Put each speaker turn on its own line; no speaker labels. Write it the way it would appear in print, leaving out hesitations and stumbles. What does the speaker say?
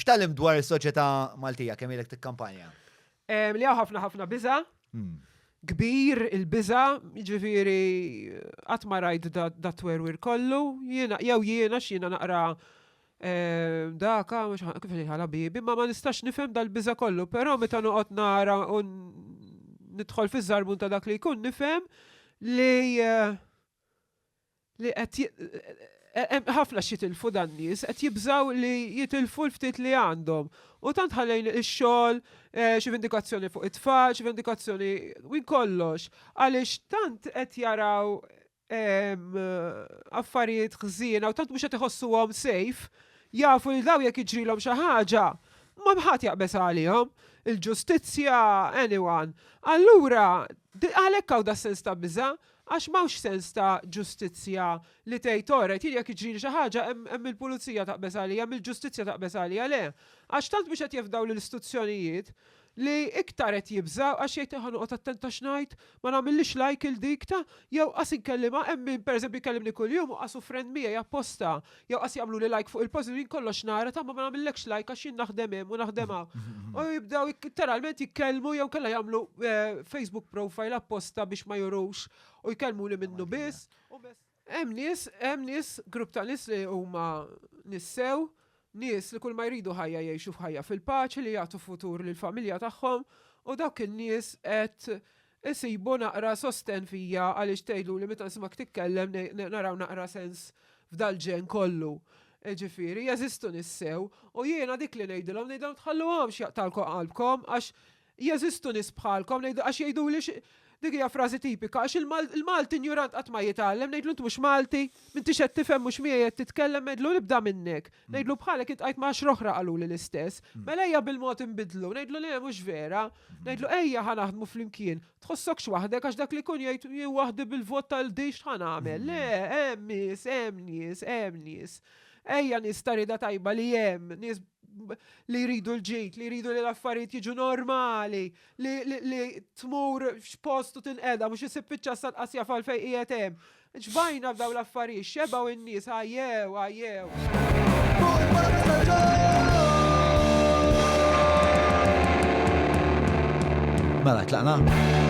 X'tallim dwar is-soċjetà Maltija kemm ilek tikkampanja?
Li hawn ħafna biża. Kbir il-biża, jiġifieri qatt ma rajt da twerwir kollu, jiena x'jiena naqra daka mhux kif ħala bibi, ma nistax nifhem dal-biża kollu, però meta noqgħod nara u nidħol fiż-żarbun ta' dak li jkun nifhem li ħafna jitilfu dan nies qed jibżaw li jitilfu l-ftit li għandhom. U tant ħallejn ix-xogħol, xi vindikazzjoni fuq it-tfal, xi vindikazzjoni win kollox. Għaliex tant qed jaraw affarijiet ħżiena u tant mhux qed iħossuhom safe, jafu li daw jekk jiġrilhom xi ħaġa, ma ħadd jaqbes għalihom. Il-ġustizzja, anyone. Allura, għalhekk hawn da sens ta' biża', għax m'hawnx sens ta' ġustizzja li tgħid oret jekk jiġri xi ħaġa hemm il-pulizija taqbes għalija, hemm il-ġustizzja taqbes għalija le. Għax tant biex qed jifdaw l-istituzzjonijiet li iktar qed jibżaw għax jgħid ħanoqgħod attenta x'ngħid, ma nagħmilix like il-dik ta' jew qas inkellima hemm min pereżempju jkellimni kuljum u qasu friend miegħi apposta, jew qas jagħmlu li like fuq il-post jien kollox nara ta' ma nagħmillekx like għax jien naħdem hemm u naħdem hawn. U jibdew literalment jitkellmu jew kellha jagħmlu Facebook profile apposta biex ma jurux u jkellmu li minnu biss. Hemm nies, grupp ta' nies li huma nissew, nies li kull ma jridu ħajja jgħixu f'ħajja fil-paċi li jagħtu futur lill-familja tagħhom u dawk in-nies qed isibu naqra sosten fija għaliex tgħidu li meta nisimak titkellem naraw naqra sens f'dal-ġen kollu. Ġifieri jeżistu nissew u jiena dik li ngħidilhom tħalluhomx jaqtalkom qalbkom għax jeżistu nies bħalkom għax jgħidu li dik hija frażi tipika għax il-Malti ignorant qatt ma jitgħallem, ngħidlu intu mhux Malti, m'intix qed tifhem mhux miegħi qed titkellem ngħidlu nibda minnek. Ngħidlu bħalek int qajt ma' xroħra qaluli l-istess. Mela ejja bil-mod inbidlu, ngħidlu le mhux vera, ngħidlu ejja ħa naħdmu flimkien. Tħossokx waħdek għax dak li jkun jgħid jien waħdi bil-vot tal-dix ħa nagħmel. Le, hemm nies. Ejja nies tarida tajba li hemm, nies li jridu l-ġejt, li jridu li l-affarijiet jiġu normali, li tmur x'postu tinqeda mhux isib fiċċa sal-qasja fal-fejn qiegħed hemm. Ġbajna f'daw l-affarijiet, xebgħu in-nies ħajjew.
Mela tlaqna.